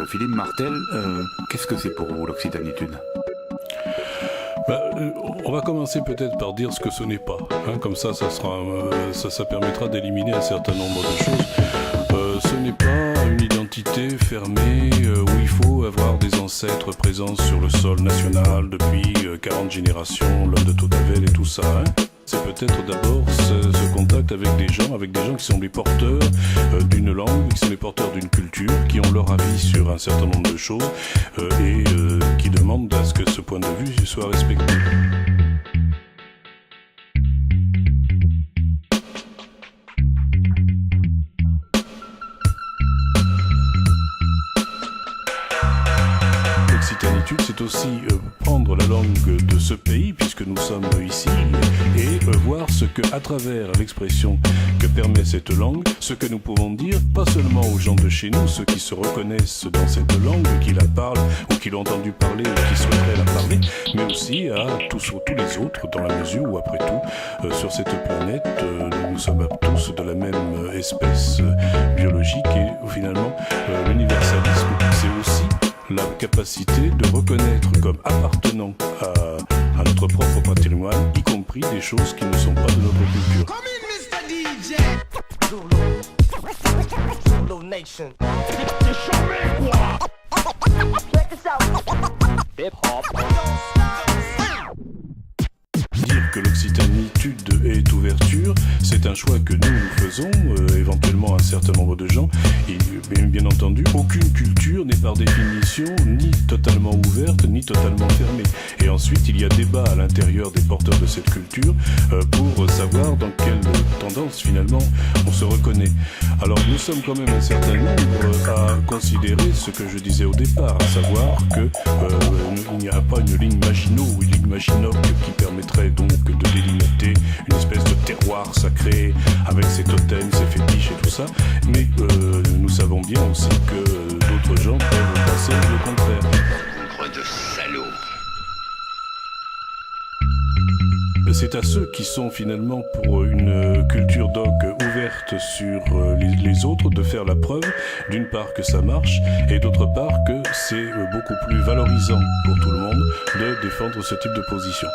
Philippe Martel, qu'est-ce que c'est pour vous l'occitanitude ? On va commencer peut-être par dire ce que ce n'est pas. Comme ça, ça permettra d'éliminer un certain nombre de choses. Ce n'est pas une identité fermée où il faut avoir des ancêtres présents sur le sol national depuis 40 générations, l'homme de Totavel et tout ça. C'est peut-être d'abord ce contact avec des gens qui sont les porteurs d'une langue, qui sont les porteurs d'une culture, qui ont leur avis sur un certain nombre de choses et qui demandent à ce que ce point de vue soit respecté. L'occitanitude, c'est aussi prendre la langue de ce pays, puisque nous sommes ici, et voir ce que, à travers l'expression que permet cette langue, ce que nous pouvons dire, pas seulement aux gens de chez nous, ceux qui se reconnaissent dans cette langue, qui la parlent, ou qui l'ont entendu parler, ou qui souhaiteraient la parler, mais aussi à tous les autres, dans la mesure où, après tout, sur cette planète, nous sommes tous de la même espèce biologique, et finalement, l'universalisme, c'est aussi la capacité de reconnaître comme appartenant à notre propre patrimoine, y compris des choses qui ne sont pas de notre culture. Come in, Mr. DJ. Zulu Nation. Check this out. Hip hop. Dire que l'occitanitude est ouverture, c'est un choix que nous faisons, éventuellement un certain nombre de gens, et bien entendu, aucune culture n'est par définition ni totalement ouverte, ni totalement fermée. Et ensuite, il y a débat à l'intérieur des porteurs de cette culture pour savoir dans quelle tendance, finalement, on se reconnaît. Alors, nous sommes quand même un certain nombre à considérer ce que je disais au départ, à savoir que il n'y a pas une ligne Maginot ou une ligne Maginot qui permettrait donc de délimiter une espèce de terroir sacré avec ses totems, ses fétiches et tout ça, mais nous savons bien aussi que d'autres gens peuvent penser le contraire. Nombre de salauds. C'est à ceux qui sont finalement pour une culture dog ouverte sur les autres de faire la preuve, d'une part que ça marche, et d'autre part que c'est beaucoup plus valorisant pour tout le monde de défendre ce type de position.